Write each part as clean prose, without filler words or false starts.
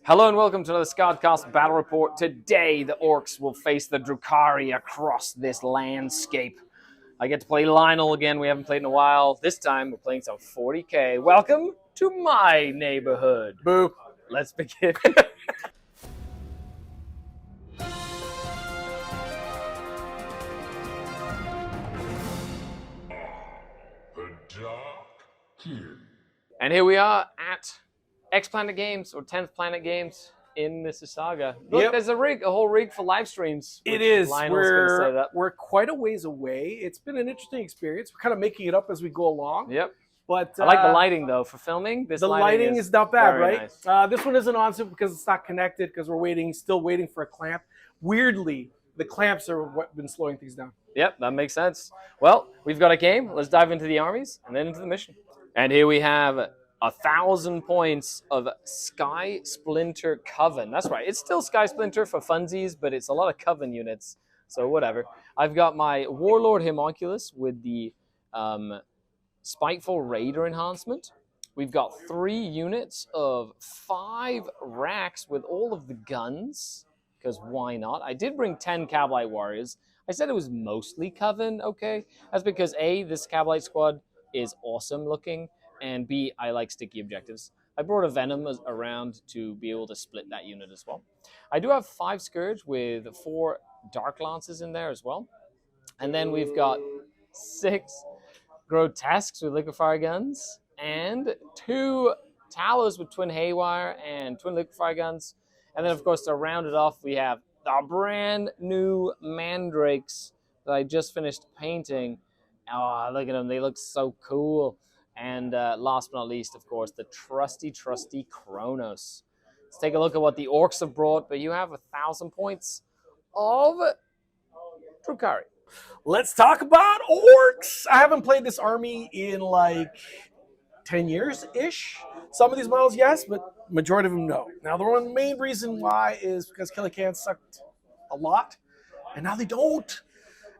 Hello and welcome to another Skaredcast battle report. Today, the Orks will face the Drukhari across this landscape. I get to play Lionel again. We haven't played in a while. This time, we're playing some 40k. Welcome to my neighborhood. Boo. Let's begin. And here we are at X Planet Games, or 10th Planet Games in Mississauga. Look, there's a whole rig for live streams. It is. Lionel's we're quite a ways away. It's been an interesting experience. We're kind of making it up as we go along. Yep. But I like the lighting, though, for filming. The lighting is not bad, right? Nice. This one isn't on super because it's not connected because we're still waiting for a clamp. Weirdly, the clamps are what's been slowing things down. Yep, that makes sense. Well, we've got a game. Let's dive into the armies and then into the mission. And here we have 1,000 points of Sky Splinter Coven. That's right. It's still Sky Splinter for funsies, but it's a lot of Coven units. So whatever. I've got my Warlord Homunculus with the Spiteful Raider enhancement. We've got 3 units of 5 racks with all of the guns, because why not? I did bring 10 Cavalite Warriors. I said it was mostly Coven, okay? That's because A, this Cavalite squad is awesome looking, and B, I like sticky objectives. I brought a Venom around to be able to split that unit as well. I do have 5 Scourge with 4 Dark Lances in there as well. And then we've got 6 Grotesques with Liquefire Guns and 2 Talos with Twin Haywire and Twin Liquefire Guns. And then, of course, to round it off, we have the brand new Mandrakes that I just finished painting. Oh, look at them. They look so cool. And last but not least, of course, the trusty Kronos. Let's take a look at what the Orks have brought. But you have 1,000 points of Drukhari. Let's talk about Orks. I haven't played this army in like 10 years-ish. Some of these models, yes, but majority of them, no. Now, the main reason why is because Killican sucked a lot, and now they don't.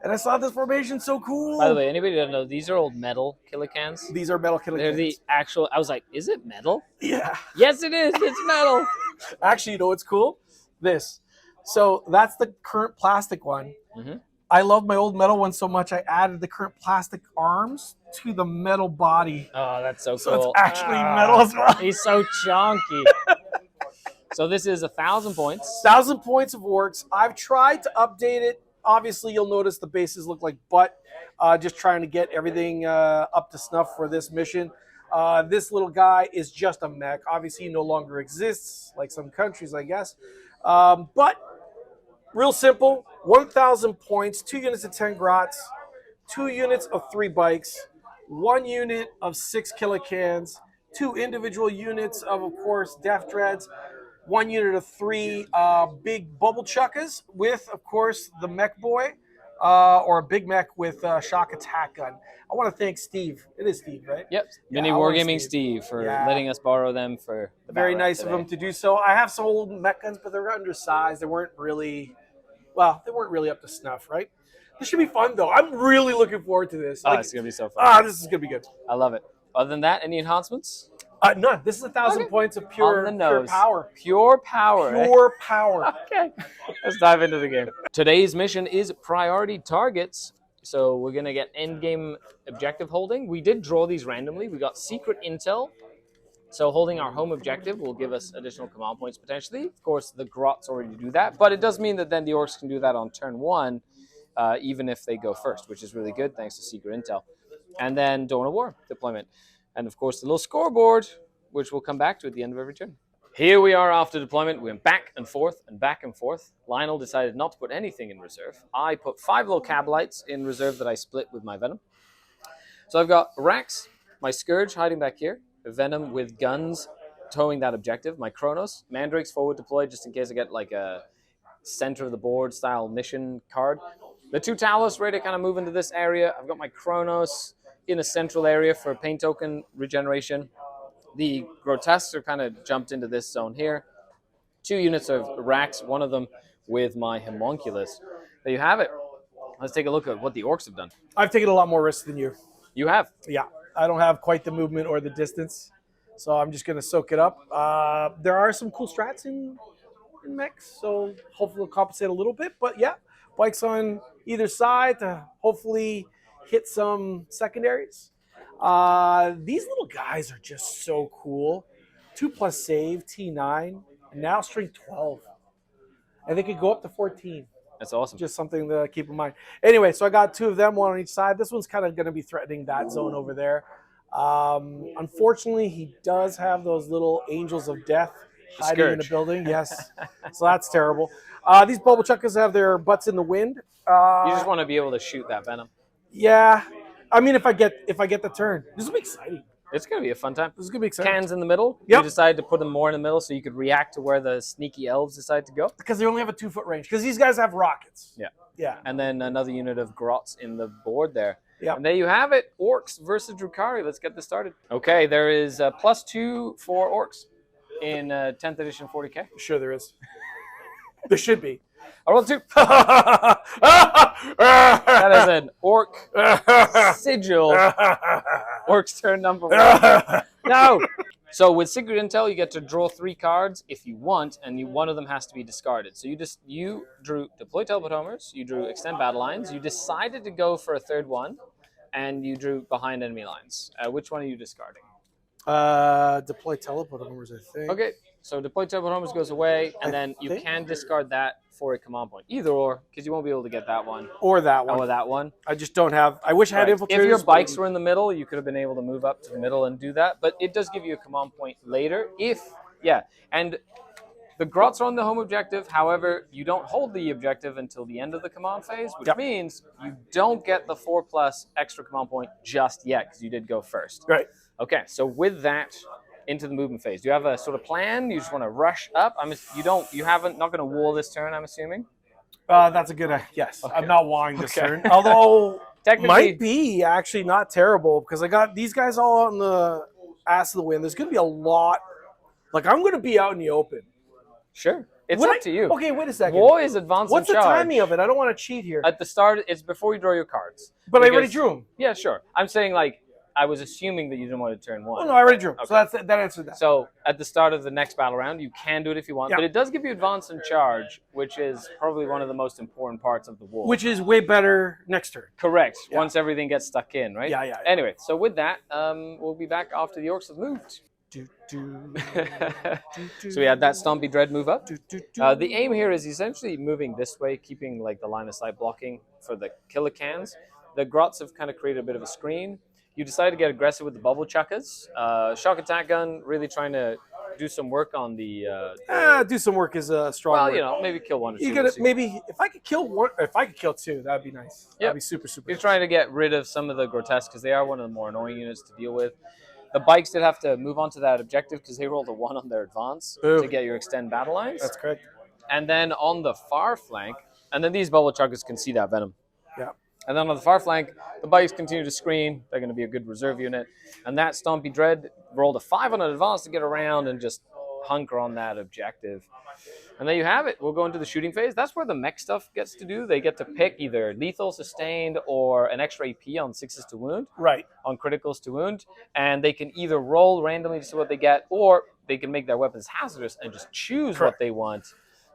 And I saw this formation so cool. By the way, anybody doesn't know, these are old metal Killicans. These are metal Killicans. They're the actual, I was like, is it metal? Yeah. Yes, it is. It's metal. Actually, you know what's cool? This. So that's the current plastic one. Mm-hmm. I love my old metal one so much, I added the current plastic arms to the metal body. Oh, that's so cool. So it's actually metal as well. He's so chunky. So this is 1,000 points. 1,000 points of Orks. I've tried to update it. Obviously, you'll notice the bases look like butt. Just trying to get everything up to snuff for this mission. This little guy is just a mech. Obviously, he no longer exists, like some countries, I guess. But real simple, 1,000 points, 2 units of 10 grots, 2 units of 3 bikes, 1 unit of 6 Killicans, 2 individual units of course, Death Dreads, 1 unit of 3 big bubble chuckas with, of course, the mech boy, or a big mech with a shock attack gun. I want to thank Steve. It is Steve, right? Yep. Yeah, Mini Wargaming Steve for letting us borrow them for the very nice of him to do so. I have some old mech guns, but they're undersized. They weren't really up to snuff, right? This should be fun, though. I'm really looking forward to this. It's going to be so fun. This is going to be good. I love it. Other than that, any enhancements? None. This is 1,000 points of pure power. Pure power. Pure power. Okay. Let's dive into the game. Today's mission is priority targets. So we're going to get endgame objective holding. We did draw these randomly. We got secret intel. So holding our home objective will give us additional command points potentially. Of course, the Grots already do that. But it does mean that then the Orks can do that on turn 1, even if they go first, which is really good thanks to secret intel. And then Dawn of War deployment. And of course, the little scoreboard, which we'll come back to at the end of every turn. Here we are after deployment. We went back and forth and back and forth. Lionel decided not to put anything in reserve. I put 5 little Cabalites in reserve that I split with my Venom. So I've got Rax, my Scourge hiding back here, a Venom with guns towing that objective, my Kronos, Mandrakes forward deployed just in case I get like a center of the board style mission card. The 2 Talos ready to kind of move into this area. I've got my Kronos in a central area for paint token regeneration. The Grotesques are kind of jumped into this zone here. 2 units of racks, one of them with my Homunculus. There you have it. Let's take a look at what the Orks have done. I've taken a lot more risks than you. You have? Yeah. I don't have quite the movement or the distance. So I'm just going to soak it up. There are some cool strats in mechs, so hopefully it'll compensate a little bit. But yeah, bikes on either side to hopefully hit some secondaries. These little guys are just so cool. 2+ save, T9, and now strength 12. And they could go up to 14. That's awesome. Just something to keep in mind. Anyway, so I got 2 of them, one on each side. This one's kind of going to be threatening that zone over there. Unfortunately, he does have those little angels of death hiding in the building. Yes, so that's terrible. These bubble chuckers have their butts in the wind. You just want to be able to shoot that venom. Yeah, I mean, if I get the turn, this will be exciting. It's going to be a fun time. This is going to be exciting. Cans in the middle. Yep. You decided to put them more in the middle so you could react to where the sneaky elves decide to go. Because they only have a 2-foot range. Because these guys have rockets. Yeah. Yeah. And then another unit of grots in the board there. Yeah. And there you have it. Orks versus Drukhari. Let's get this started. Okay, there is +2 for Orks in 10th edition 40k. Sure there is. There should be. I rolled 2. That is an orc sigil. Orc's turn number 1. No. So with Secret Intel, you get to draw 3 cards if you want, and one of them has to be discarded. So you drew Deploy Teleport Homers, you drew Extend Battle Lines, you decided to go for a third one, and you drew Behind Enemy Lines. Which one are you discarding? Deploy Teleport Homers, I think. Okay, so Deploy Teleport Homers goes away, and then you can discard that for a command point. Either or, because you won't be able to get that one. Or that one. Or that one. I just don't have... I wish I had infiltrators. If your bikes were in the middle, you could have been able to move up to the middle and do that. But it does give you a command point later if... Yeah. And the grots are on the home objective. However, you don't hold the objective until the end of the command phase, which means you don't get the 4+ extra command point just yet, because you did go first. Right. Okay, so with that... into the movement phase. Do you have a sort of plan? You just want to rush up? Not going to wall this turn, I'm assuming? That's a good... yes, okay. I'm not walling this turn. Although, might be actually not terrible, because I got these guys all out in the ass of the wind. There's going to be a lot... Like, I'm going to be out in the open. Sure. It's up to you. Okay, wait a second. War is advanced What's and the charge. timing of it? I don't want to cheat here. At the start, it's before you draw your cards. But I already drew them. Yeah, sure. I'm saying, like, I was assuming that you didn't want to turn 1. Oh, no, I already drew. Okay. So that answered that. So at the start of the next battle round, you can do it if you want, but it does give you advance and charge, which is probably one of the most important parts of the war. Which is way better next turn. Correct. Yeah. Once everything gets stuck in, right? Yeah. Anyway, so with that, we'll be back after the Orks have moved. So we had that Stompy Dread move up. The aim here is essentially moving this way, keeping like the line of sight blocking for the killer cans. The grots have kind of created a bit of a screen. You decide to get aggressive with the bubble chuckers. Shock attack gun, really trying to do some work on the... do some work is a strong word. Maybe kill 1 or 2. You gotta, maybe, if I could kill 1, if I could kill 2, that'd be nice. That'd be super, super You're trying to get rid of some of the grotesque, because they are one of the more annoying units to deal with. The bikes did have to move on to that objective, because they rolled a 1 on their advance to get your extend battle lines. That's correct. And then on the far flank, and then these bubble chuckers can see that venom. Yeah. And then on the far flank, the bikes continue to screen. They're going to be a good reserve unit. And that Stompy Dread rolled a 5 on an advance to get around and just hunker on that objective. And there you have it. We'll go into the shooting phase. That's where the mech stuff gets to do. They get to pick either lethal, sustained, or an extra AP on 6s to wound. Right. On criticals to wound. And they can either roll randomly to see what they get, or they can make their weapons hazardous and just choose what they want,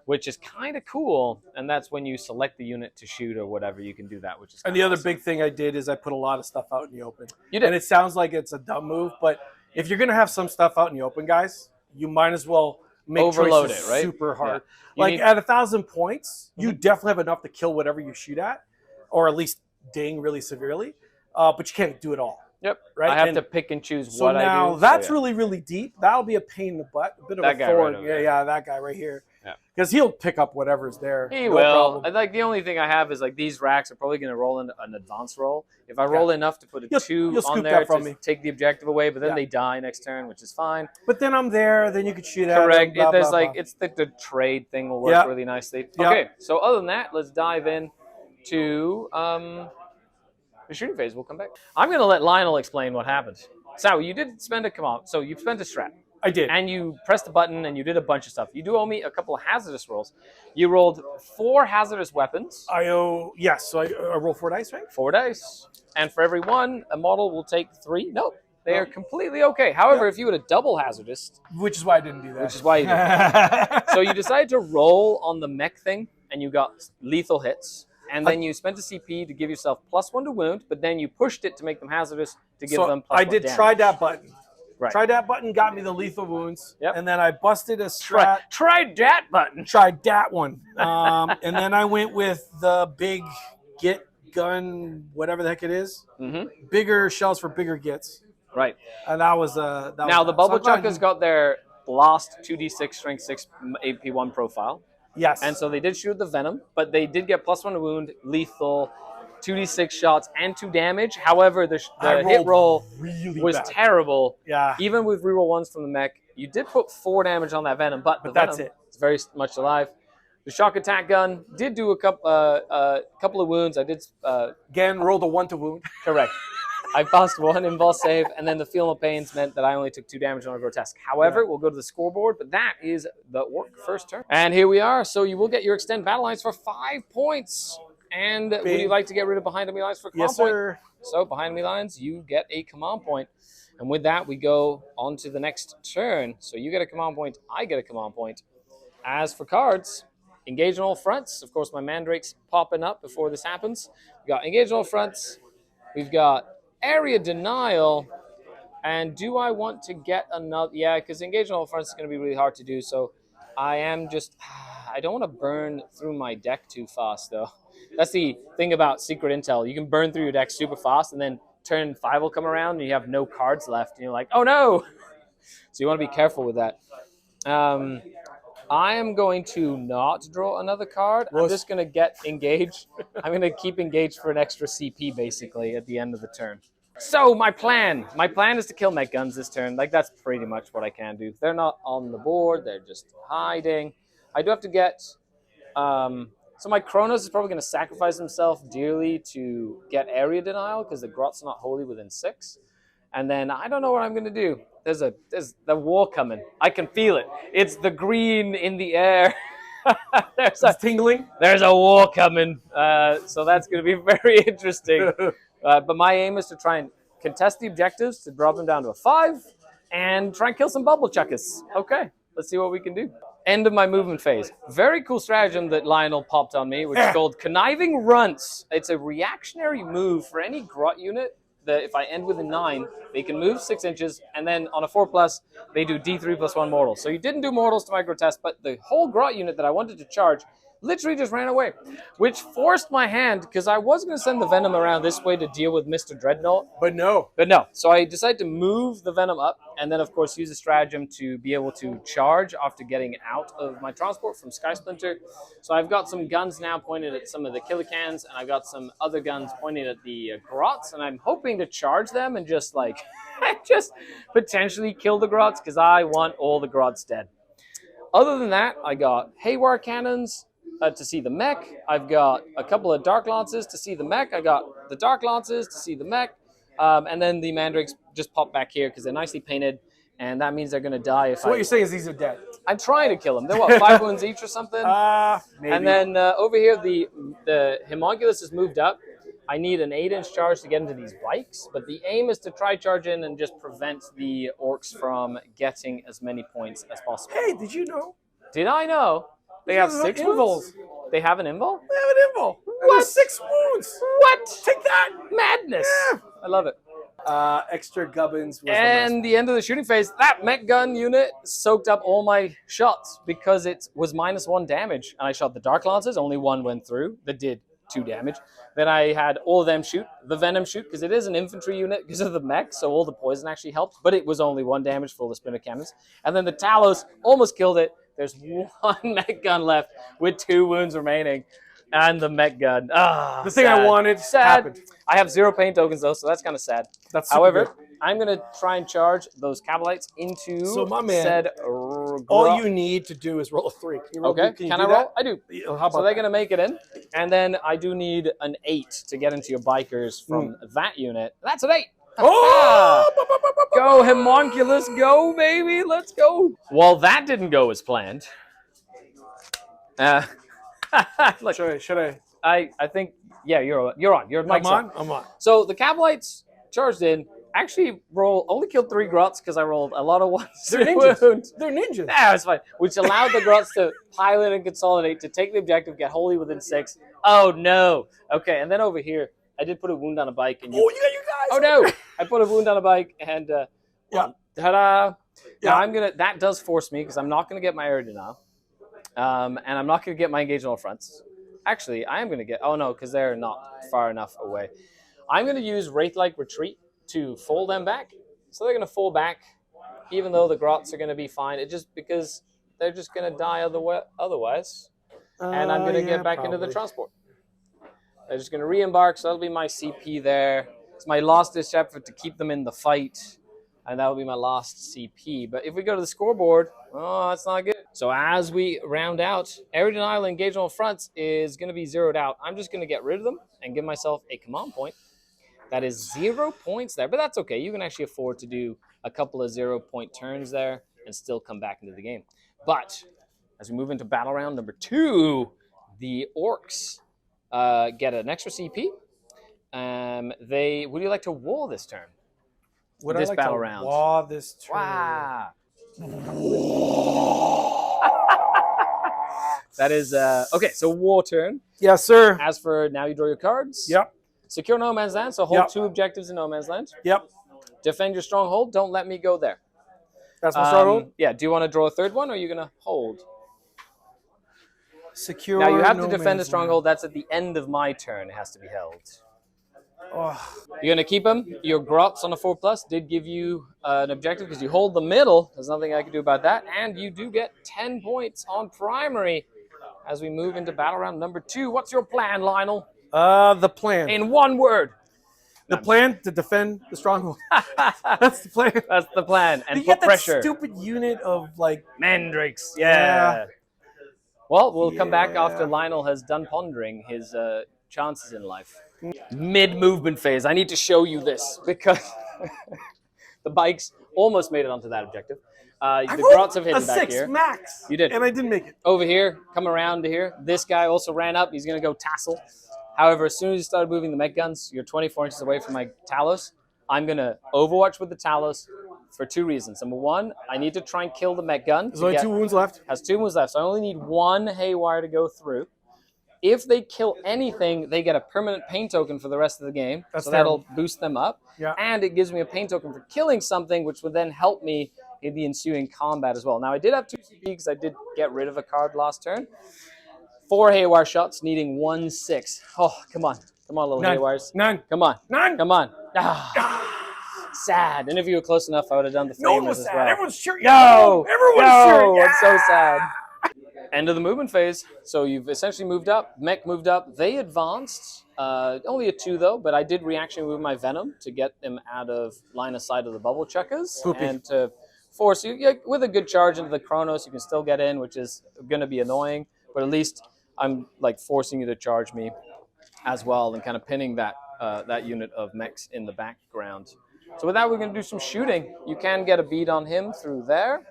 which is kind of cool. And that's when you select the unit to shoot or whatever, you can do that, which is And the other big thing I did is I put a lot of stuff out in the open. You did. And it sounds like it's a dumb move, but if you're going to have some stuff out in the open, guys, you might as well make overload choices it, right? Super hard. Yeah. Like at 1,000 points, you definitely have enough to kill whatever you shoot at, or at least ding really severely, but you can't do it all. Yep. Right. I have to pick and choose so what I do. Now that's really, really deep. That'll be a pain in the butt. A bit of That a guy thorn. right over there. That guy right here. Yeah. Because he'll pick up whatever's there. He no will. problem. Like the only thing I have is like these racks are probably going to roll into an advance roll. If I roll enough to put a 2 you'll on scoop there that from to me. take the objective away, but then they die next turn, which is fine. But then I'm there. Then you could shoot at Correct. him, There's blah, like blah. it's the trade thing will work really nicely. Okay. So other than that, let's dive in to the shooting phase. We'll come back. I'm going to let Lionel explain what happened. So you did spend a command. So you spent a strat. I did. And you pressed the button and you did a bunch of stuff. You do owe me a couple of hazardous rolls. You rolled 4 hazardous weapons. Yes. So I roll 4 dice, right? 4 dice. And for every one, a model will take 3. No. They are completely okay. However, if you had a double hazardous, which is why I didn't do that. which is why you didn't. So you decided to roll on the mech thing, and you got lethal hits. And then you spent a CP to give yourself +1 to wound, but then you pushed it to make them hazardous to give them +1 I did damage. try that button. Right. Try that button got me the lethal wounds. Yep. And then I busted a strat. Tried that button. Tried that one. And then I went with the big git gun, whatever the heck it is. Mm-hmm. Bigger shells for bigger gits. Right. And that was now the bubble chuckers got their blast 2d6 strength 6 AP1 profile. Yes. And so they did shoot the venom, but they did get +1 to wound, lethal, 2d6 shots, and 2 damage. However, the hit roll was terrible. Yeah. Even with reroll ones from the mech, you did put 4 damage on that venom, but the that's venom it. is very much alive. The shock attack gun did do a couple of wounds. I did again rolled a 1 to wound. Correct. I passed 1 invulse save, and then the feel no pains meant that I only took 2 damage on a grotesque. However, we'll go to the scoreboard, but that is the orc first turn. And here we are. So you will get your extend battle lines for 5 points. And would you like to get rid of behind enemy lines for command point? Yes, sir. So behind enemy lines, you get a command point. And with that, we go on to the next turn. So you get a command point, I get a command point. As for cards, engage on all fronts. Of course, my mandrake's popping up before this happens. We've got engage on all fronts. We've got area denial. And do I want to get another? Yeah, because engage on all fronts is going to be really hard to do. So I am just, I don't want to burn through my deck too fast, though. That's the thing about secret intel. You can burn through your deck super fast, and then turn 5 will come around, and you have no cards left. And you're like, oh, no. So you want to be careful with that. I am going to not draw another card. I'm just going to get engaged. I'm going to keep engaged for an extra CP, basically, at the end of the turn. So my plan is to kill mech guns this turn. Like, that's pretty much what I can do. They're not on the board. They're just hiding. I do have to get... so my Kronos is probably going to sacrifice himself dearly to get area denial because the Grot's not wholly within 6. And then I don't know what I'm going to do. There's the war coming. I can feel it. It's the green in the air. It's tingling. There's a war coming. So that's going to be very interesting. But my aim is to try and contest the objectives to drop them down to a 5 and try and kill some bubble chuckers. Okay, let's see what we can do. End of my movement phase. Very cool stratagem that Lionel popped on me, which is called Conniving Runts. It's a reactionary move for any Grot unit that if I end with a 9, they can move 6 inches, and then on a 4+, they do D3 + 1 mortals. So you didn't do mortals to my grotesque, but the whole Grot unit that I wanted to charge literally just ran away, which forced my hand, because I was going to send the Venom around this way to deal with Mr. Dreadnought. But no. So I decided to move the Venom up, and then, of course, use a stratagem to be able to charge after getting out of my transport from Sky Splinter. So I've got some guns now pointed at some of the Killicans, and I've got some other guns pointed at the Grots, and I'm hoping to charge them and just, like, just potentially kill the Grots, because I want all the Grots dead. Other than that, I got Haywire Cannons, to see the mech. I've got a couple of Dark Lances to see the mech. I got the Dark Lances to see the mech. And then the Mandrakes just pop back here because they're nicely painted. And that means they're going to die if what you're saying is these are dead. I'm trying to kill them. They're what, 5 wounds each or something? Maybe. And then over here, the Homunculus is moved up. I need an 8-inch charge to get into these bikes. But the aim is to try charge in and just prevent the Orcs from getting as many points as possible. Hey, did you know? Did I know? They have 6 wounds? They have an invul? They have an invul. What? 6 wounds. What? Take that. Madness. Yeah. I love it. Extra gubbins. And the end of the shooting phase, that mech gun unit soaked up all my shots because it was -1 damage. And I shot the Dark Lances. Only 1 went through that did 2 damage. Then I had all of them shoot. The Venom shoot, because it is an infantry unit because of the mech, so all the poison actually helped. But it was only 1 damage for all the splinter cannons. And then the Talos almost killed it. There's 1 mech gun left with 2 wounds remaining. And the mech gun. The thing I wanted happened. I have 0 pain tokens, though, so that's kind of sad. However, I'm going to try and charge those Cabalites into said all you need to do is roll a 3. Can you roll, okay, can I roll? I do. How about so they're going to make it in. And then I do need an 8 to get into your bikers from that unit. That's an 8. Oh! Go, Homunculus, go, baby. Let's go. Well, that didn't go as planned. Look, should I? I think, yeah, you're on. You're my I'm on. So the Cabalites charged in. actually only killed 3 grots because I rolled a lot of ones. They're ninjas. They're ninjas. Yeah, it's fine. Which allowed the grots to pilot and consolidate to take the objective, get wholly within 6. Oh no. Okay, and then over here, I did put a wound on a bike. And you got you guys. Oh no! I put a wound on a bike and yeah. Ta-da! Yeah. Now that does force me because I'm not gonna get my air denial. And I'm not gonna get my engage on all fronts. Actually, I am gonna get no, because they're not far enough away. I'm gonna use Wraith-like Retreat to fold them back. So they're gonna fall back, even though the grots are gonna be fine. It's just because they're just gonna die otherwise. And I'm gonna get back into the transport. They're just gonna re-embark, so that'll be my CP there. It's my last ditch effort to keep them in the fight. And that will be my last CP. But if we go to the scoreboard, that's not good. So as we round out, area denial and engage on fronts is going to be zeroed out. I'm just going to get rid of them and give myself a command point. That is 0 points there, but that's okay. You can actually afford to do a couple of 0-point turns there and still come back into the game. But as we move into battle round number 2, the Orks get an extra CP. Would you like to war this turn? Would this I like battle to round? Wow, this turn. Wow. That is okay. So war turn. Yes, sir. As for now, you draw your cards. Yep. Secure no man's land. So hold 2 objectives in no man's land. Yep. Defend your stronghold. Don't let me go there. That's my stronghold. Yeah. Do you want to draw a 3rd one, or are you gonna hold? Secure. Now you have to defend a stronghold. That's at the end of my turn. It has to be held. Oh. You're going to keep them. Your grots on a 4+ did give you an objective because you hold the middle. There's nothing I can do about that. And you do get 10 points on primary as we move into battle round number 2. What's your plan, Lionel? The plan. In one word. The plan to defend the stronghold. That's the plan. That's the plan. And you put get that pressure. Stupid unit of like mandrakes. Yeah. Well, we'll come back after Lionel has done pondering his chances in life. Mid-movement phase. I need to show you this because the bikes almost made it onto that objective. The grots have hidden back here. Max. You did. And I didn't make it. Over here, come around to here. This guy also ran up. He's going to go tassel. However, as soon as you started moving the mech guns, you're 24 inches away from my Talos. I'm going to overwatch with the Talos for 2 reasons. Number 1, I need to try and kill the mech gun. There's only 2 wounds left. Has 2 wounds left, so I only need 1 haywire to go through. If they kill anything, they get a permanent pain token for the rest of the game. That'll boost them up. Yeah. And it gives me a pain token for killing something, which would then help me in the ensuing combat as well. Now, I did have 2 CP because I did get rid of a card last turn. 4 haywire shots, needing 1/6. Oh, come on. Come on, little haywires. None. Come on. None. Come on. Sad. And if you were close enough, I would have done the flamers as well. Everyone's sure. No. Everyone's sure. It's so sad. End of the movement phase. So you've essentially moved up. Mech moved up. They advanced. Only a 2 though, but I did reaction move my Venom to get them out of line of sight of the bubble chuckers. Poopy. And to force you, with a good charge into the Chronos, you can still get in, which is going to be annoying. But at least I'm like forcing you to charge me as well and kind of pinning that that unit of mechs in the background. So with that, we're going to do some shooting. You can get a bead on him through there.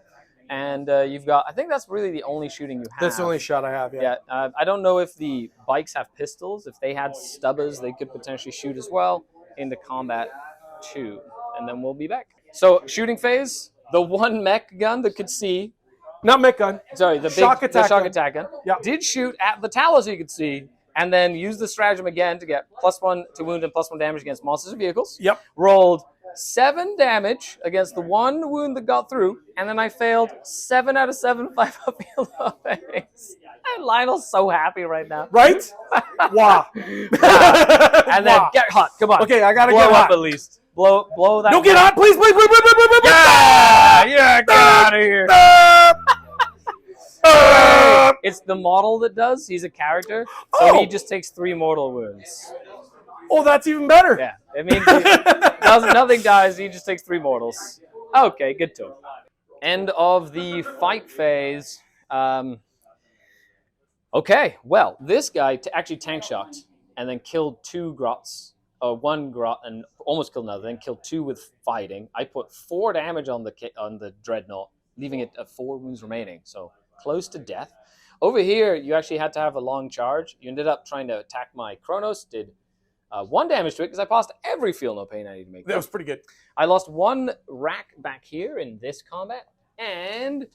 And you've got, I think that's really the only shooting you have. That's the only shot I have, yeah. I don't know if the bikes have pistols. If they had stubbers, they could potentially shoot as well into combat too. And then we'll be back. So shooting phase, the 1 mech gun that could see. Not mech gun. Sorry, the shock attack gun. Yeah. Did shoot at the Talos you could see. And then used the stratagem again to get +1 to wound and +1 damage against monsters and vehicles. Yep. Rolled 7 damage against the 1 wound that got through, and then I failed 7 out of 7 5-up yellow face. And Lionel's so happy right now. Right? Wow. And then get hot. Come on. Okay, I gotta blow get up hot. at least. Blow that. No, get hot, please. Yeah, get out of here. It's the model that does. He's a character, so he just takes 3 mortal wounds. Oh, that's even better. Yeah, it means nothing dies. He just takes 3 mortals. Okay, good to him. End of the fight phase. Okay, well, this guy actually tank shocked and then killed 2 grots. 1 grot and almost killed another. Then killed 2 with fighting. I put 4 damage on the dreadnought, leaving it at 4 wounds remaining. So close to death. Over here, you actually had to have a long charge. You ended up trying to attack my Chronos. Did 1 damage to it because I passed every feel no pain I need to make. That was pretty good. I lost 1 rack back here in this combat, and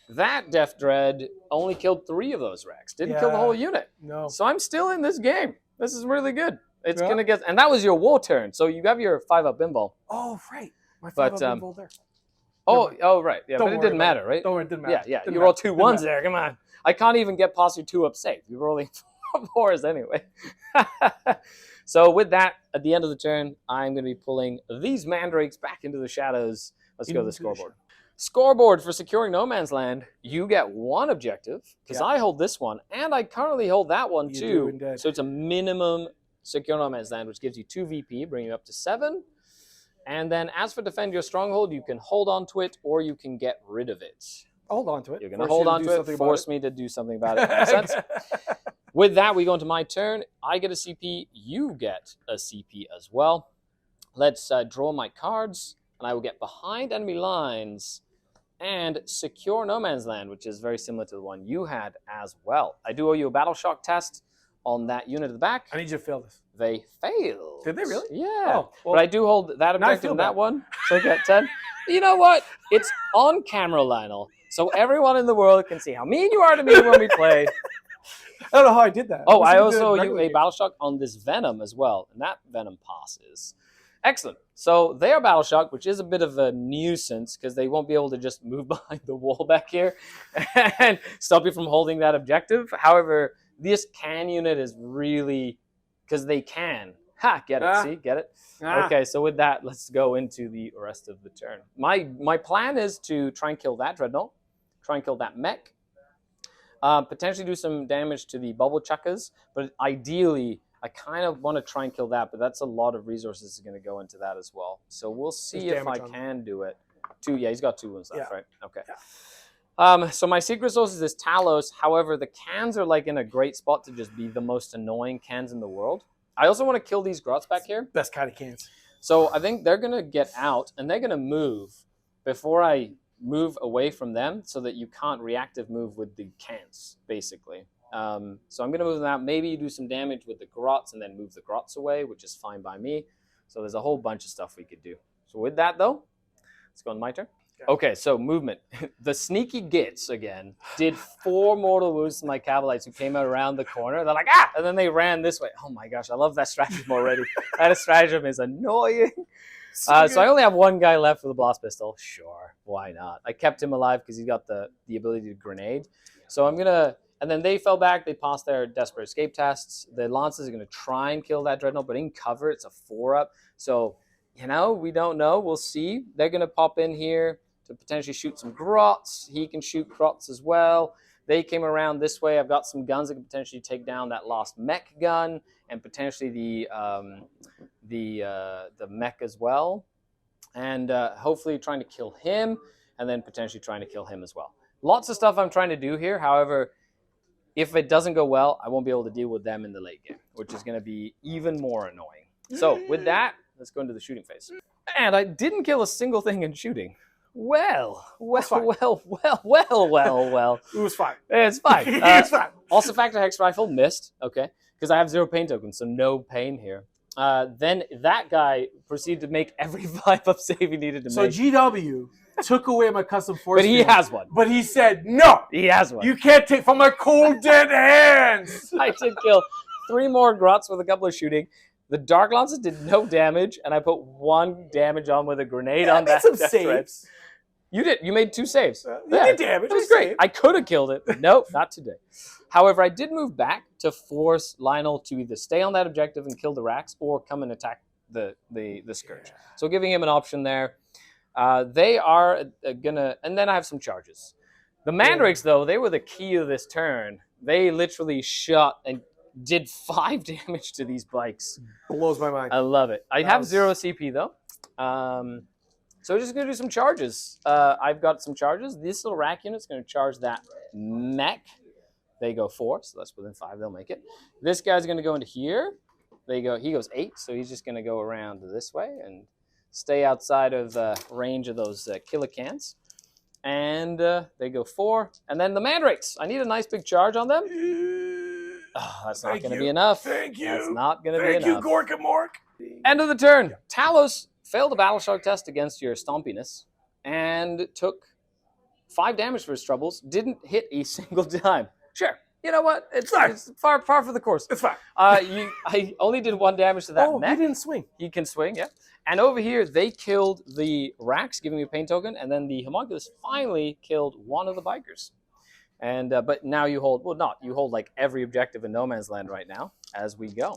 that Death Dread only killed 3 of those racks. Didn't kill the whole unit. No. So I'm still in this game. This is really good. It's Yeah. gonna get, and that was your war turn. So you have your 5-up Bimbal. Oh, right. My But, 5-up Bimbal there. Oh, right. Yeah, Don't but it worry didn't about matter, right? Don't worry, it didn't matter. Yeah. Didn't You matter. roll 2 Didn't 1s matter. there. Come on. I can't even get past your 2-up save. You're rolling 4s anyway. So with that, at the end of the turn, I'm going to be pulling these mandrakes back into the shadows. Let's go to the scoreboard. Scoreboard for securing no man's land. You get 1 objective because I hold this one, and I currently hold that one You too. do indeed. So it's a minimum secure no man's land, which gives you 2 VP, bringing you up to 7. And then as for defend your stronghold, you can hold on to it or you can get rid of it. Hold on to it. You're going to hold on to it, force me to do something about it. Makes sense? it. With that, we go into my turn. I get a CP. You get a CP as well. Let's draw my cards, and I will get behind enemy lines and secure no man's land, which is very similar to the one you had as well. I do owe you a battle shock test on that unit at the back. I need you to fail this. They failed. Did they really? Yeah. Oh, well, but I do hold that now I objective feel in that bad. one. So I get 10. You know what? It's on camera, Lionel. So everyone in the world can see how mean you are to me when we play. I don't know how I did that. Oh, Must I have been also doing owe you regular a battle shock on this Venom as well. And that Venom passes. Excellent. So they are battle shock, which is a bit of a nuisance because they won't be able to just move behind the wall back here and stop you from holding that objective. However, this can unit is really, because they can. Ha, get it, see, get it? Okay, so with that, let's go into the rest of the turn. My plan is to try and kill that Dreadnought, try and kill that mech, potentially do some damage to the bubble chuckers, but ideally, I kind of want to try and kill that, but that's a lot of resources going to go into that as well. So we'll see if I can do it. 2, yeah, he's got 2 wounds left, right? Okay. Yeah. So my secret source is this Talos. However, the cans are like in a great spot to just be the most annoying cans in the world. I also want to kill these grots back here. Best kind of cans. So I think they're going to get out, and they're going to move before I move away from them so that you can't reactive move with the cans, basically. So I'm going to move them out. Maybe you do some damage with the grots and then move the grots away, which is fine by me. So there's a whole bunch of stuff we could do. So with that, though, let's go on my turn. Okay, so movement. The sneaky gits, again, did 4 mortal wounds to my Cavalites who came out around the corner. They're like, ah! And then they ran this way. Oh my gosh, I love that stratagem already. That stratagem is annoying. So I only have 1 guy left with a blast pistol. Sure, why not? I kept him alive because he's got the ability to grenade. So I'm going to... And then they fell back. They passed their desperate escape tests. The Lancers are going to try and kill that Dreadnought, but in cover, it's a 4-up. So, you know, we don't know. We'll see. They're going to pop in here to potentially shoot some grots. He can shoot grots as well. They came around this way. I've got some guns that can potentially take down that last mech gun and potentially the mech as well. And hopefully trying to kill him and then potentially trying to kill him as well. Lots of stuff I'm trying to do here. However, if it doesn't go well, I won't be able to deal with them in the late game, which is going to be even more annoying. So with that, let's go into the shooting phase. And I didn't kill a single thing in shooting. Well. It was fine. It's fine. It's fine. Also, Factor Hex Rifle missed, okay, because I have 0 pain tokens, so no pain here. Then that guy proceeded to make every 5-up save he needed to So make. GW took away my custom force. But he field, has one. But he said, no, He has one. you can't take from my cold dead hands. I did kill 3 more grots with a couple of shooting. The Dark Lances did no damage, and I put 1 damage on with a grenade on that. Some death threat. saves. You did. You made 2 saves. You did damage. It was great. I could have killed it, but nope, not today. However, I did move back to force Lionel to either stay on that objective and kill the racks or come and attack the Scourge. So giving him an option there. They are gonna, and then I have some charges. The Mandrakes, though, they were the key of this turn. They literally shot and did 5 damage to these bikes. Blows my mind. I love it. I have 0 CP though. So we're just gonna do some charges. I've got some charges. This little rack unit's gonna charge that mech. They go 4, so that's within 5. They'll make it. This guy's gonna go into here. He goes 8, so he's just gonna go around this way and stay outside of range of those killer cans. And they go 4. And then the Mandrakes. I need a nice big charge on them. Oh, that's not going to be enough. Thank you. That's not going to be Thank enough. you, Gorka Mork. End of the turn. Talos failed the battle shark test against your stompiness and took 5 damage for his troubles. Didn't hit a single time. Sure. You know what? It's far for the course. It's fine. I only did 1 damage to that mech. He didn't swing. He can swing, yeah. And over here, they killed the Rax, giving me a pain token, and then the Homunculus finally killed one of the bikers. And but now you hold, you hold like every objective in No Man's Land right now as we go.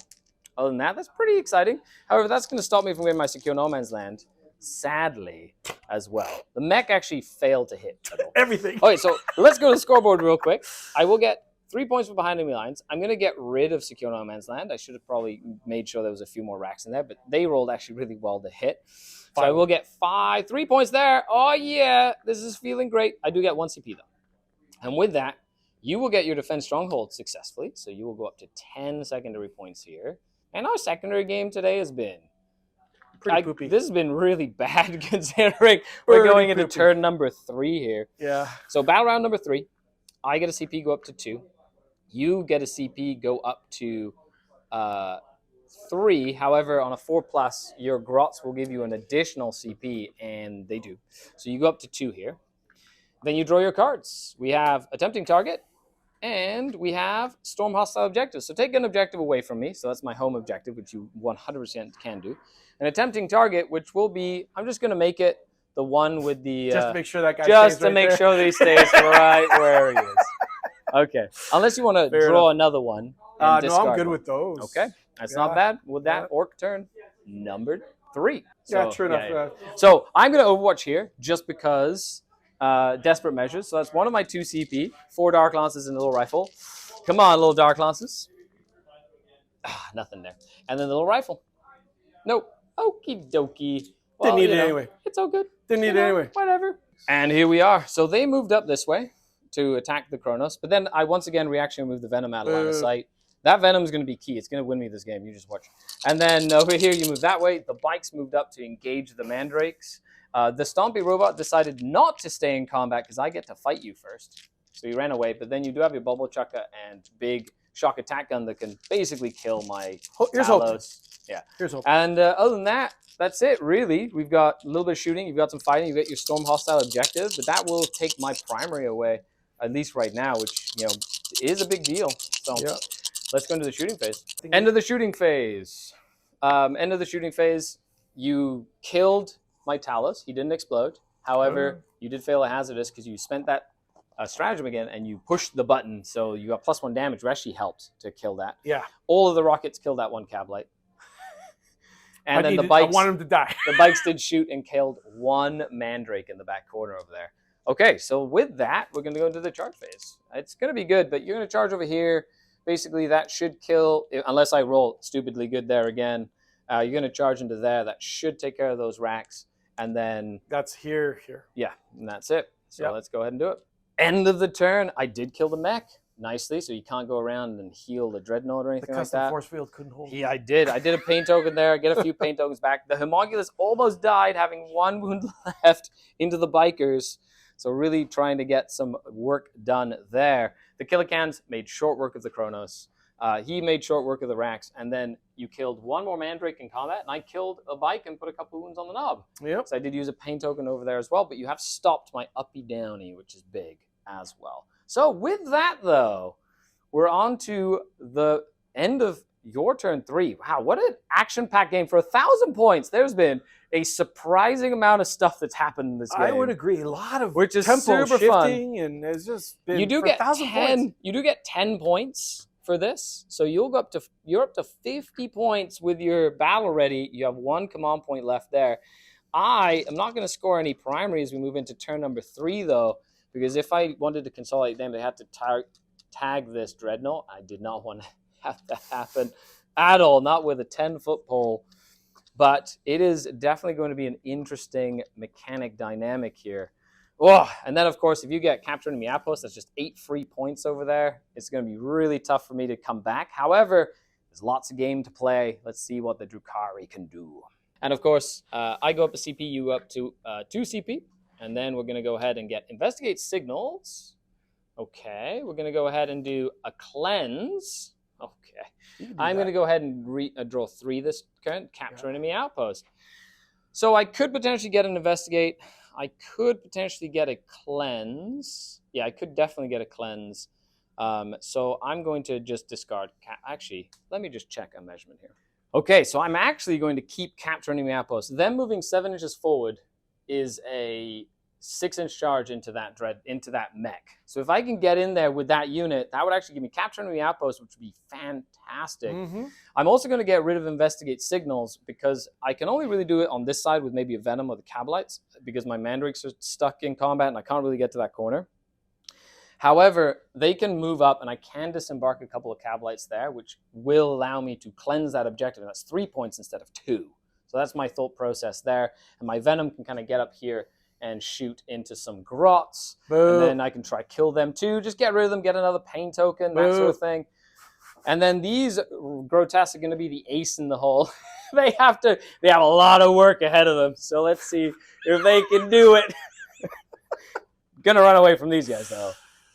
Other than that, that's pretty exciting. However, that's going to stop me from getting my secure No Man's Land, sadly, as well. The mech actually failed to hit. Everything. Okay, so let's go to the scoreboard real quick. I will get 3 points for behind enemy lines. I'm going to get rid of secure No Man's Land. I should have probably made sure there was a few more racks in there, but they rolled actually really well to hit. So I will get 3 points there. Oh, yeah. This is feeling great. I do get 1 CP, though. And with that, you will get your defense stronghold successfully. So you will go up to 10 secondary points here. And our secondary game today has been pretty poopy. This has been really bad considering we're going into turn number 3 here. Yeah. So battle round number 3, I get a CP go up to 2. You get a CP go up to 3. However, on a 4+, your grots will give you an additional CP, and they do. So you go up to 2 here. Then you draw your cards. We have attempting target, and we have storm hostile objectives. So take an objective away from me. So that's my home objective, which you 100% can do. An attempting target, which will be, I'm just going to make it the one with the... just to make sure that guy just stays to right make there. sure that he stays right where he is. Okay. Unless you want to draw another one. No, I'm good with those. Okay. That's not bad. With that, orc turn numbered 3. So, yeah, true enough. Yeah. So I'm going to Overwatch here just because desperate measures. So that's one of my 2 CP, 4 Dark Lances and a little rifle. Come on, little Dark Lances. Nothing there. And then the little rifle. Nope. Okie dokie. Well, Didn't need it anyway. It's all good. Didn't need it anyway. Whatever. And here we are. So they moved up this way to attack the Kronos. But then I once again reaction moved the Venom out of line of sight. That Venom is going to be key. It's going to win me this game. You just watch. And then over here you move that way. The bikes moved up to engage the Mandrakes. The Stompy robot decided not to stay in combat because I get to fight you first. So he ran away. But then you do have your Bubble Chucker and big shock attack gun that can basically kill my Here's hope. Yeah. Here's hope. And other than that, that's it, really. We've got a little bit of shooting. You've got some fighting. You've got your storm hostile objective. But that will take my primary away, at least right now, which, is a big deal. So let's go into the shooting phase. End of the shooting phase. End of the shooting phase, you killed my Talos. He didn't explode. However, you did fail a hazardous because you spent that stratagem again and you pushed the button. So you got +1 damage, which actually helped to kill that. Yeah. All of the rockets killed that one Cablite. And then the bikes, I want him to die. The bikes did shoot and killed 1 Mandrake in the back corner over there. Okay, so with that, we're going to go into the charge phase. It's going to be good, but you're going to charge over here. Basically, that should kill, unless I roll stupidly good there again. You're going to charge into there. That should take care of those racks. And then... That's here. Yeah, and that's it. So let's go ahead and do it. End of the turn. I did kill the mech nicely, so you can't go around and heal the Dreadnought or anything like that. The custom force field couldn't hold. Yeah, I did. I did a pain token there. Get a few pain tokens back. The Homunculus almost died, having 1 wound left into the bikers. So really trying to get some work done there. The Killicans made short work of the Kronos. He made short work of the Rax. And then you killed 1 more Mandrake in combat, and I killed a bike and put a couple wounds on the knob. Yep. So I did use a pain token over there as well, but you have stopped my uppy-downy, which is big as well. So with that, though, we're on to the end of your turn 3. Wow, what an action-packed game. For 1,000 points, there's been a surprising amount of stuff that's happened in this game. I would agree. A lot of which is tempo super shifting, fun. And it's just been You do get 10. You do get 10 points for this, so you're up to 50 points with your battle ready. You have 1 command point left there. I am not going to score any primary as we move into turn number 3, though. Because if I wanted to consolidate them, they had to tag this Dreadnought. I did not want to have that happen at all, not with a 10-foot pole. But it is definitely going to be an interesting mechanic dynamic here. Oh, and then, of course, if you get captured enemy outpost, that's just 8 free points over there. It's going to be really tough for me to come back. However, there's lots of game to play. Let's see what the Drukhari can do. And, of course, I go up a CP, you up to 2 CP. And then we're going to go ahead and get Investigate Signals. Okay, we're going to go ahead and do a Cleanse. Okay. I'm going to go ahead and draw 3 this turn. Capture enemy outpost. So I could potentially get an investigate. I could potentially get a cleanse. Yeah, I could definitely get a cleanse. So I'm going to just discard. Actually, let me just check a measurement here. Okay, so I'm actually going to keep capture enemy outpost. Them moving 7 inches forward is a 6-inch charge into that mech. So if I can get in there with that unit, that would actually give me capture enemy outpost, which would be fantastic. I'm also going to get rid of investigate signals because I can only really do it on this side with maybe a venom or the Kabalites because my mandrakes are stuck in combat and I can't really get to that corner. However, they can move up and I can disembark a couple of Kabalites there, which will allow me to cleanse that objective. And that's 3 points instead of 2. So that's my thought process there. And my venom can kind of get up here and shoot into some grots. And then I can try kill them too. Just get rid of them, get another pain token, that sort of thing. And then these grotesques are going to be the ace in the hole. They have a lot of work ahead of them. So let's see if they can do it. Gonna run away from these guys though.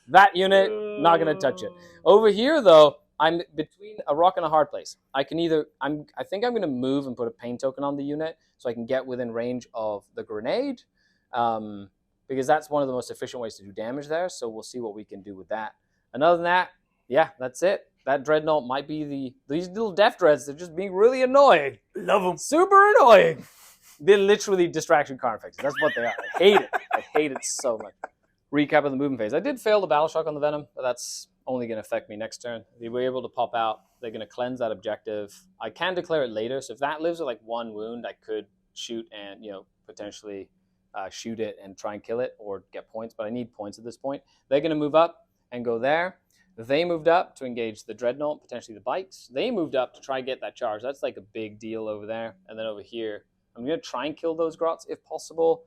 That unit, not gonna touch it. Over here though, I'm between a rock and a hard place. I think I'm gonna move and put a pain token on the unit so I can get within range of the grenade. Because that's one of the most efficient ways to do damage there. So we'll see what we can do with that. And other than that, yeah, that's it. That dreadnought might be these little death dreads. They're just being really annoying. Love them. Super annoying. They're literally distraction carnifexes. That's what they are. I hate it. I hate it so much. Recap of the movement phase. I did fail the battle shock on the venom, but that's only going to affect me next turn. They were able to pop out. They're going to cleanse that objective. I can declare it later. So if that lives with like 1 wound, I could shoot and potentially shoot it and try and kill it or get points. But I need points at this point. They're going to move up and go there. They moved up to engage the dreadnought, potentially the bikes. They moved up to try and get that charge. That's like a big deal over there. And then over here, I'm going to try and kill those grots if possible.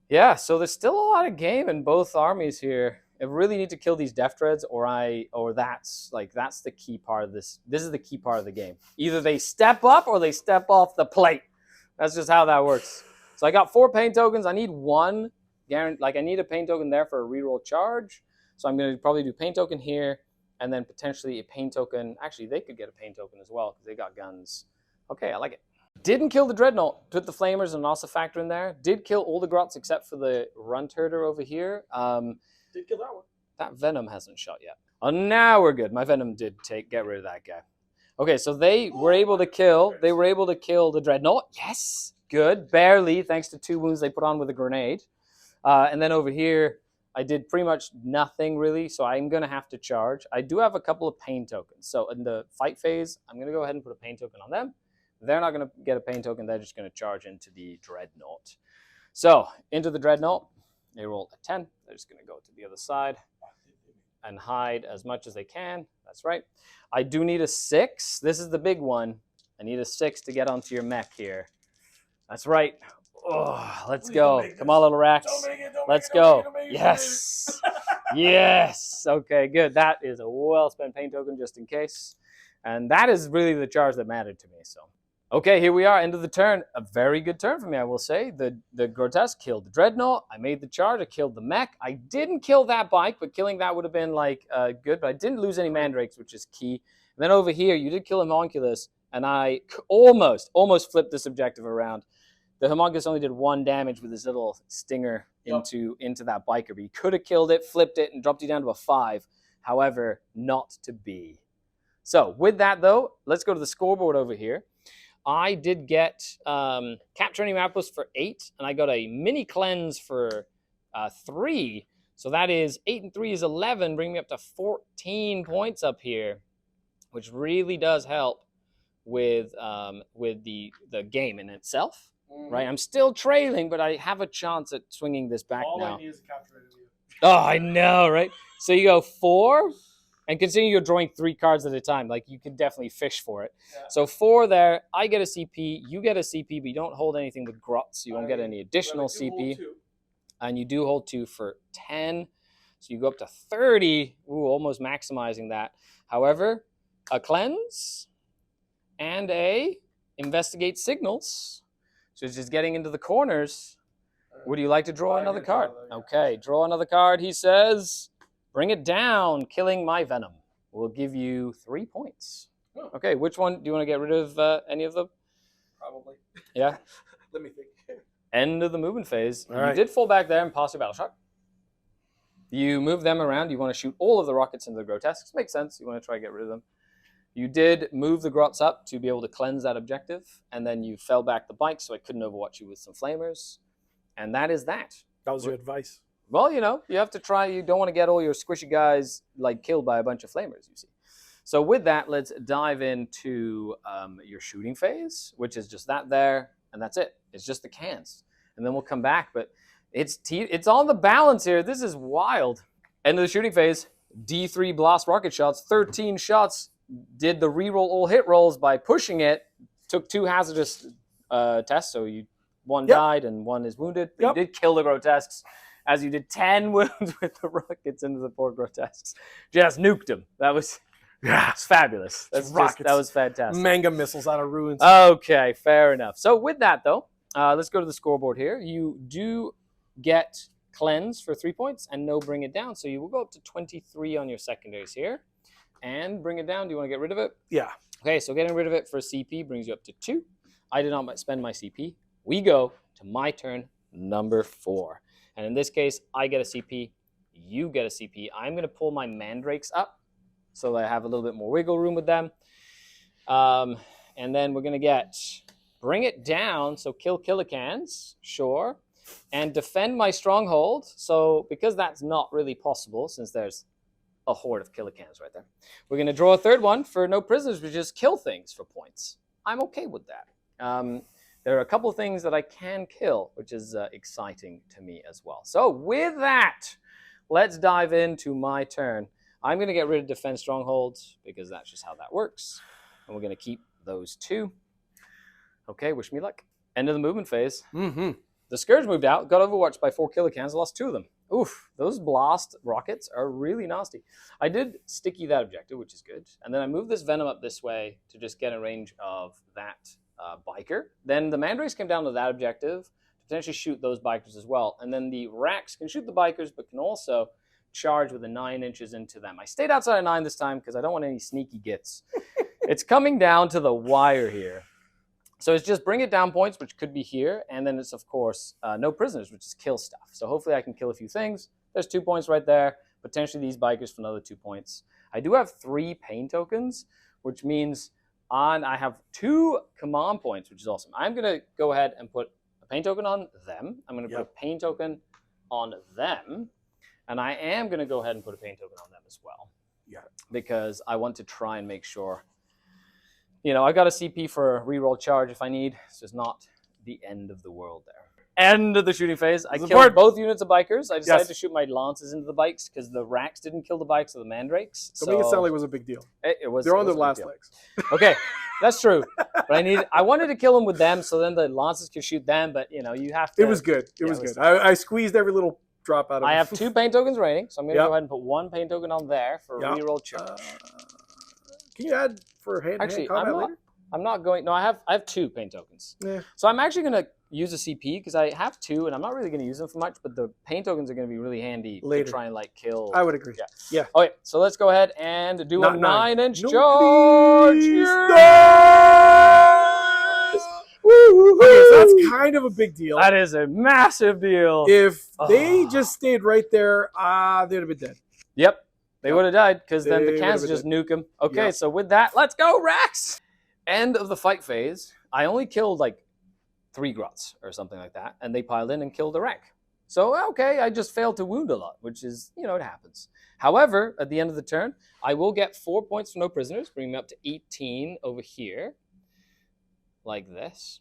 Yeah, so there's still a lot of game in both armies here. I really need to kill these death dreads, or that's the key part of this. This is the key part of the game. Either they step up or they step off the plate. That's just how that works. So I got 4 pain tokens. I need 1. I need a pain token there for a reroll charge. So I'm going to probably do pain token here, and then potentially a pain token. Actually, they could get a pain token as well because they got guns. Okay, I like it. Didn't kill the dreadnought. Put the flamers and also factor in there. Did kill all the grots except for the runt herder over here. Did kill that one. That venom hasn't shot yet. Oh, now we're good. My venom did get rid of that guy. Okay, so they were able to kill. They were able to kill the dreadnought. Yes, good, barely, thanks to 2 wounds they put on with a grenade. And then over here, I did pretty much nothing really, so I'm going to have to charge. I do have a couple of pain tokens. So in the fight phase, I'm going to go ahead and put a pain token on them. They're not going to get a pain token. They're just going to charge into the dreadnought. So into the dreadnought, they roll a 10. They're just going to go to the other side and hide as much as they can. That's right. I do need a 6. This is the big one. I need a 6 to get onto your mech here. That's right. Oh, let's go. Come on, little Rax. Let's go. Yes. Yes. Okay, good. That is a well-spent pain token just in case. And that is really the charge that mattered to me. So, okay, here we are, end of the turn. A very good turn for me, I will say. The grotesque killed the dreadnought. I made the charge. I killed the mech. I didn't kill that bike, but killing that would have been good. But I didn't lose any mandrakes, which is key. And then over here, you did kill a homunculus, and I almost flipped this objective around. The homunculus only did 1 damage with his little stinger into that biker. But he could have killed it, flipped it, and dropped you down to a 5. However, not to be. So with that, though, let's go to the scoreboard over here. I did get capture enemy outpost for 8, and I got a mini cleanse for 3. So that is 8 and 3 is 11, bringing me up to 14 points up here, which really does help with the game in itself. Right, I'm still trailing, but I have a chance at swinging this back now. All I need is a capture enemy. Oh, I know, right? So you go 4, and considering you're drawing 3 cards at a time, like you could definitely fish for it. Yeah. So 4 there, I get a CP, you get a CP, but you don't hold anything with grots, so you won't get any additional CP. And you do hold 2 for 10, so you go up to 30. Ooh, almost maximizing that. However, a cleanse and a investigate signals. So it's just getting into the corners. Would you like to draw another card? Okay, draw another card, he says. Bring it down, killing my venom. will give you 3 points. Oh. Okay, which one? Do you want to get rid of any of them? Probably. Yeah? Let me think. End of the movement phase. All You right. did fall back there and pass your battle shot. You move them around. You want to shoot all of the rockets into the grotesques. Makes sense. You want to try to get rid of them. You did move the grots up to be able to cleanse that objective, and then you fell back the bike so I couldn't overwatch you with some flamers. And that is that. That was your advice. Well, you know, you have to try. You don't want to get all your squishy guys like killed by a bunch of flamers, you see. So with that, let's dive into your shooting phase, which is just that there, and that's it. It's just the cans. And then we'll come back, but it's on the balance here. This is wild. End of the shooting phase, D3 blast rocket shots, 13 shots, did the reroll all hit rolls by pushing it, took 2 hazardous tests, so one died and 1 is wounded. But you did kill the grotesques, as you did 10 wounds with the rockets into the poor grotesques. Just nuked them. That was... Yeah, it's fabulous. That was fantastic. Manga missiles out of ruins. Okay, fair enough. So with that, though, let's go to the scoreboard here. You do get cleanse for 3 points and no bring it down. So you will go up to 23 on your secondaries here. And bring it down. Do you want to get rid of it? Yeah. Okay, so getting rid of it for CP brings you up to 2. I did not spend my CP. We go to my turn, number 4. And in this case, I get a CP. You get a CP. I'm going to pull my mandrakes up, so that I have a little bit more wiggle room with them. And then we're going to bring it down, so kill Killicans, sure, and defend my stronghold. So because that's not really possible, since there's a horde of Killicans right there, we're going to draw a third one for no prisoners, which is kill things for points. I'm okay with that. There are a couple of things that I can kill, which is exciting to me as well. So with that, let's dive into my turn. I'm going to get rid of defense strongholds because that's just how that works. And we're going to keep those 2. Okay, wish me luck. End of the movement phase. Mm-hmm. The Scourge moved out, got overwatched by 4 Killicans, lost 2 of them. Oof, those blast rockets are really nasty. I did sticky that objective, which is good. And then I moved this Venom up this way to just get a range of that biker. Then the Mandrakes came down to that objective to potentially shoot those bikers as well. And then the Racks can shoot the bikers, but can also charge with a 9 inches into them. I stayed outside of 9 this time because I don't want any sneaky gits. It's coming down to the wire here. So it's just bring it down points, which could be here. And then it's, of course, no prisoners, which is kill stuff. So hopefully I can kill a few things. There's 2 points right there. Potentially these bikers for another 2 points. I do have 3 pain tokens, which means I have 2 command points, which is awesome. I'm going to go ahead and put a pain token on them. I'm going to put a pain token on them. And I am going to go ahead and put a pain token on them as well. Yeah. Because I want to try and make sure, you know, I got a CP for a reroll charge if I need. It's just not the end of the world there. End of the shooting phase. I killed both units of bikers. I decided to shoot my lances into the bikes because the Racks didn't kill the bikes of the Mandrakes. So make it sound like it was a big deal. It was. They're on their last legs. Okay, that's true. But I wanted to kill them with them so then the lances could shoot them. But, you know, you have to. It was good. It was good. I squeezed every little drop out of it. I have 2 pain tokens remaining, so I'm going to go ahead and put 1 pain token on there for a reroll charge. Can you add for hand-to-hand combat later? I'm not going. No, I have 2 pain tokens. Yeah. So I'm actually going to use a CP because I have 2, and I'm not really going to use them for much. But the pain tokens are going to be really handy later to try and like kill. I would agree. Yeah. Okay, so let's go ahead and do a 9-inch charge. Okay, so that's kind of a big deal. That is a massive deal. If they just stayed right there, they'd have been dead. Yep, they would have died because then the cans just nuke them. Okay, so with that, let's go, Rex. End of the fight phase. I only killed like 3 grots or something like that, and they piled in and killed a wreck. So, okay, I just failed to wound a lot, which is, you know, it happens. However, at the end of the turn, I will get 4 points for no prisoners, bringing me up to 18 over here, like this.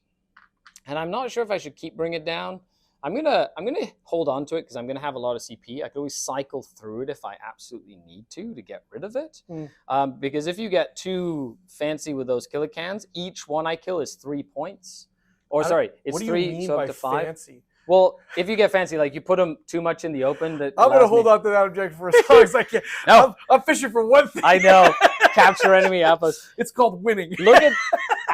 And I'm not sure if I should keep bringing it down. I'm gonna hold on to it because I'm gonna have a lot of CP. I could always cycle through it if I absolutely need to get rid of it. Because if you get too fancy with those Killicans, each one I kill is 3 points. Or sorry, it's 3, so up to 5. Fancy? Well, if you get fancy, like you put them too much in the open, I'm gonna hold on to that objective for as long as I can. No. I'm fishing for one thing. I know. Capture enemy outpost. It's called winning. Look at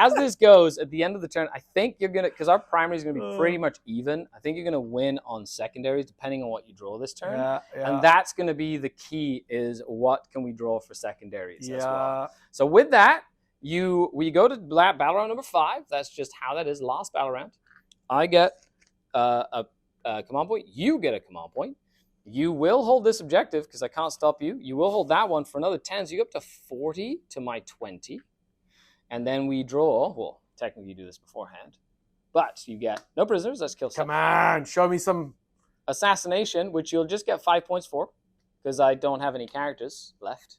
as this goes, at the end of the turn, I think you're going to, because our primary is going to be pretty much even, I think you're going to win on secondaries depending on what you draw this turn. Yeah. And that's going to be the key, is what can we draw for secondaries as well. Yeah. So with that, we go to battle round number 5. That's just how that is. Last battle round. I get a command point. You get a command point. You will hold this objective because I can't stop you. You will hold that one for another 10. So you go up to 40 to my 20. And then we draw. Well, technically you do this beforehand. But you get no prisoners. Let's kill some. Come on. Show me some. Assassination, which you'll just get 5 points for because I don't have any characters left.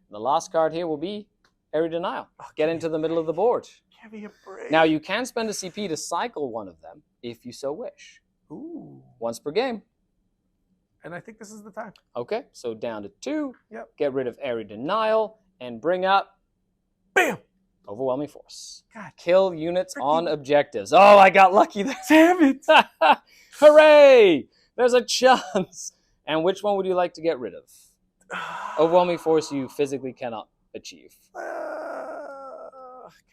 And the last card here will be Area Denial. Get into the middle of the board. Give me a break. Now, you can spend a CP to cycle one of them if you so wish. Ooh. Once per game. And I think this is the time. Okay, so down to 2. Yep. Get rid of Area Denial and bring up... Bam! Overwhelming Force. God. Kill units on objectives. Oh, I got lucky there. Damn it! Hooray! There's a chance. And which one would you like to get rid of? Overwhelming Force you physically cannot achieve. Can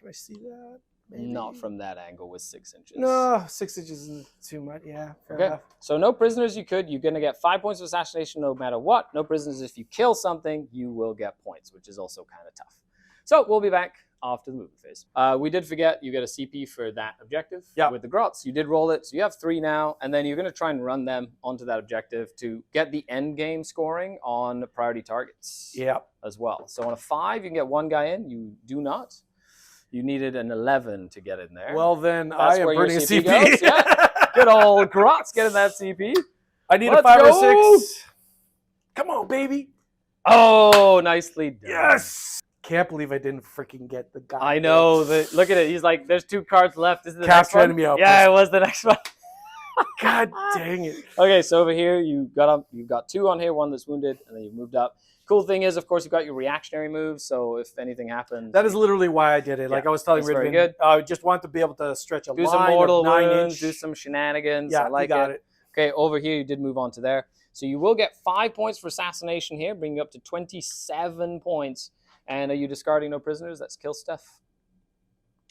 I see that? Maybe. Not from that angle with 6 inches. No, 6 inches isn't too much. Yeah, fair enough. So no prisoners you could. You're going to get 5 points of assassination no matter what. No prisoners if you kill something, you will get points, which is also kind of tough. So we'll be back after the movement phase. We did forget you get a CP for that objective with the grots. You did roll it, so you have 3 now, and then you're going to try and run them onto that objective to get the end game scoring on priority targets as well. So on a 5, you can get 1 guy in. You do not. You needed an 11 to get in there. Well, then That's I am where your burning a CP CP. goes. Yeah. Good old grots getting that CP. I need Let's a 5 go. or 6. Come on, baby. Oh, nicely done. Yes. Can't believe I didn't freaking get the guy. I know. Look at it. He's like, there's 2 cards left. This is the next Capture one. enemy outpost. Yeah, it was the next one. God dang it. Okay, so over here, you've got 2 on here, 1 that's wounded, and then you've moved up. Cool thing is, of course, you've got your reactionary moves, so if anything happens... That is literally why I did it. Like I was telling very Ridvan, good. I just want to be able to stretch a do line some mortal of 9 wounds, inch. do some shenanigans. Yeah, I like you got it. Okay, over here, you did move on to there. So you will get 5 points for assassination here, bringing you up to 27 points. And are you discarding no prisoners? That's kill stuff.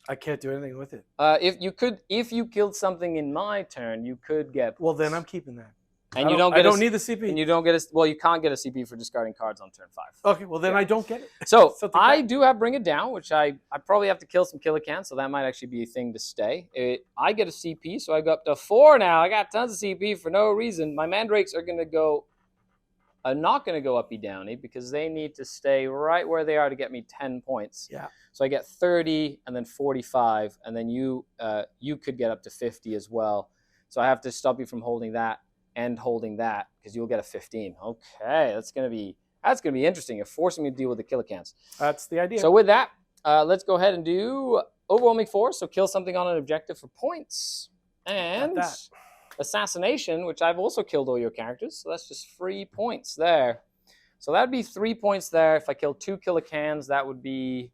I can't do anything with it. If you killed something in my turn, you could get points. Well, then I'm keeping that. And I don't need the CP. And you don't get you can't get a CP for discarding cards on turn 5. Okay, well then I don't get it. So I do have Bring It Down, which I probably have to kill some Killicans, so that might actually be a thing to stay. I get a CP, so I go up to 4 now. I got tons of CP for no reason. My Mandrakes are not going to go uppy downy because they need to stay right where they are to get me 10 points. Yeah. So I get 30 and then 45, and then you could get up to 50 as well. So I have to stop you from holding that and holding that because you'll get a 15. Okay, that's gonna be interesting. You're forcing me to deal with the Killicans. That's the idea. So with that, let's go ahead and do Overwhelming Force. So kill something on an objective for points. And Assassination, which I've also killed all your characters. So that's just 3 points there. So that would be 3 points there. If I kill 2 Killicans, that would be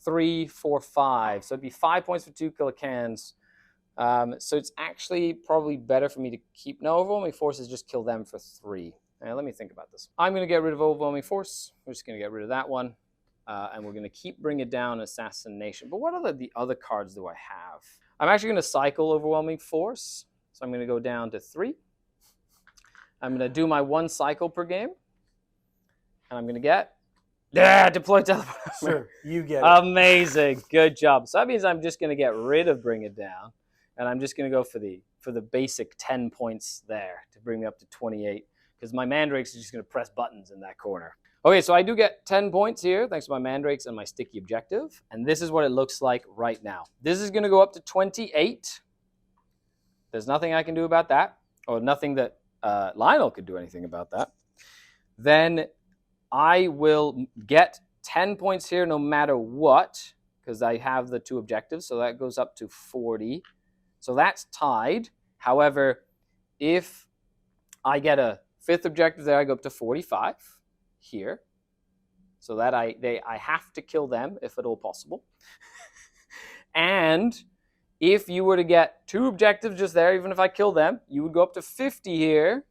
3, 4, 5. So it'd be 5 points for 2 Killicans. So it's actually probably better for me to keep... No, Overwhelming Force is just kill them for 3. Let me think about this. I'm going to get rid of Overwhelming Force. We're just going to get rid of that one. And we're going to keep Bring It Down Assassination. But what are the other cards do I have? I'm actually going to cycle Overwhelming Force. So I'm going to go down to 3. I'm going to do my 1 cycle per game. And I'm going to get... Deploy Teleport. Sure, you get it. Amazing. Good job. So that means I'm just going to get rid of Bring It Down. And I'm just going to go for the basic 10 points there to bring me up to 28. Because my Mandrakes are just going to press buttons in that corner. Okay, so I do get 10 points here thanks to my Mandrakes and my sticky objective. And this is what it looks like right now. This is going to go up to 28. There's nothing I can do about that. Or nothing that Lionel could do anything about that. Then I will get 10 points here no matter what. Because I have the 2 objectives. So that goes up to 40. So that's tied. However, if I get a 5th objective there, I go up to 45 here. So that I have to kill them if at all possible. And if you were to get 2 objectives just there, even if I kill them, you would go up to 50 here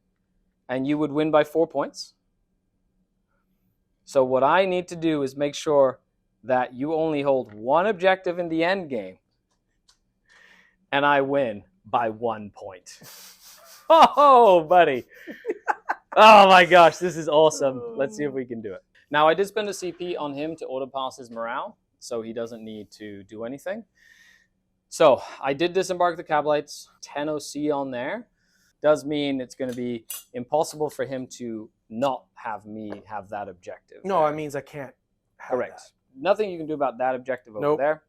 and you would win by 4 points. So what I need to do is make sure that you only hold one objective in the end game, and I win by 1 point. Oh, buddy. Oh my gosh, this is awesome. Let's see if we can do it. Now, I did spend a CP on him to auto-pass his morale, so he doesn't need to do anything. So, I did disembark the Cabalites, 10 OC on there. Does mean it's going to be impossible for him to not have me have that objective. No, it means I can't have Correct. that. Nothing you can do about that objective over there.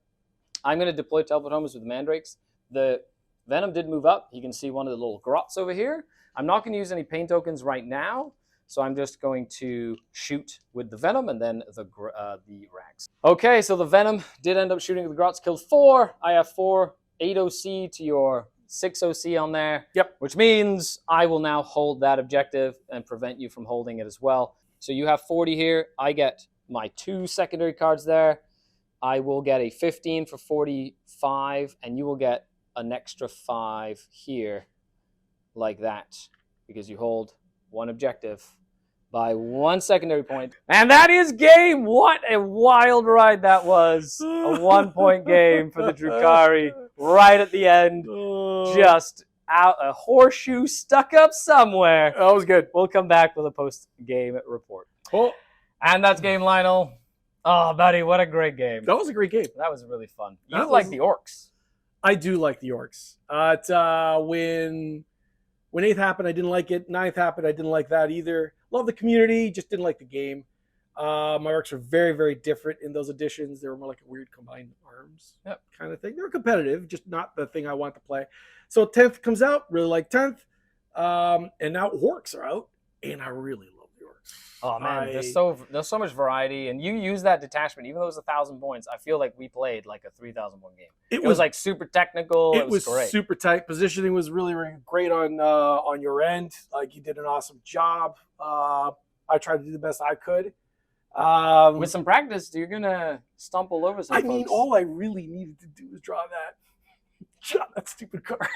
I'm going to deploy teleport homers with the mandrakes. The Venom did move up. You can see one of the little grots over here. I'm not going to use any pain tokens right now, so I'm just going to shoot with the Venom and then the rags. Okay, so the Venom did end up shooting the grots, killed 4. I have 8 OC to your 6 OC on there. Yep. Which means I will now hold that objective and prevent you from holding it as well. So you have 40 here. I get my 2 secondary cards there. I will get a 15 for 45, and you will get an extra 5 here, like that, because you hold one objective by 1 secondary point. And that is game. What a wild ride that was. A 1-point game for the Drukhari right at the end. Just out, a horseshoe stuck up somewhere. That was good. We'll come back with a post-game report. Oh. And that's game, Lionel. Oh, buddy, what a great game. That was a great game. That was really fun. You That like was- the Orks. I do like the Orks. When 8th happened, I didn't like it. 9th happened, I didn't like that either. Love the community, just didn't like the game. My Orks are very, very different in those editions. They were more like a weird combined arms kind of thing. They were competitive, just not the thing I want to play. So 10th comes out, really like 10th. And now Orks are out, and I really love the Orks. Oh man, there's so much variety, and you use that detachment. Even though it was 1,000 points, I feel like we played like a 3,000 point game. It was like super technical. It was great. Super tight. Positioning was really, really great on your end. Like, you did an awesome job. I tried to do the best I could. With some practice, you're gonna stumble over some. I mean, all I really needed to do was draw that stupid card,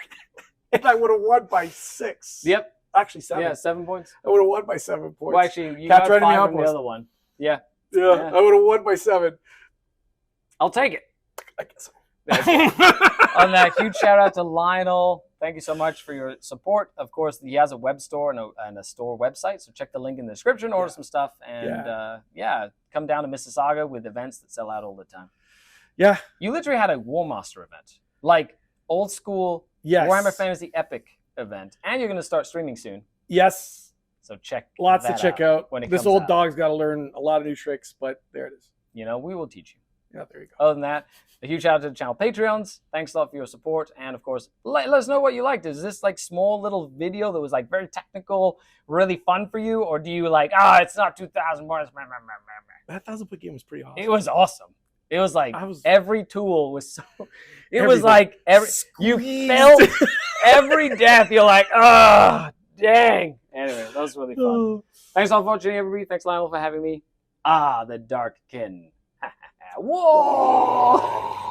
and I would have won by 6. Yep. Actually, 7. Yeah, 7 points. I would have won by 7 points. Well, actually, you Capture got enemy 5 from the outpost. other one. Yeah. Yeah, I would have won by 7. I'll take it. I guess. On that, huge shout out to Lionel. Thank you so much for your support. Of course, he has a web store and a store website, so check the link in the description, order some stuff, and come down to Mississauga with events that sell out all the time. Yeah. You literally had a War Master event, like old school Warhammer Fantasy Epic event, and you're going to start streaming soon. Yes. So check Lots to check out. when it This comes old out. dog's got to learn a lot of new tricks, but there it is. You know, we will teach you. Yeah, there you go. Other than that, a huge shout out to the channel Patreons. Thanks a lot for your support. And of course, let us know what you liked. Is this like small little video that was like very technical, really fun for you? Or do you like, it's not 2,000 points. That 1,000-point game was pretty awesome. It was awesome. It was like every tool was so, it Everything. was like you felt every death. You're like, dang. Anyway, that was really fun. Thanks all for watching, everybody. Thanks, Lionel, for having me. The Dark Kin. Whoa!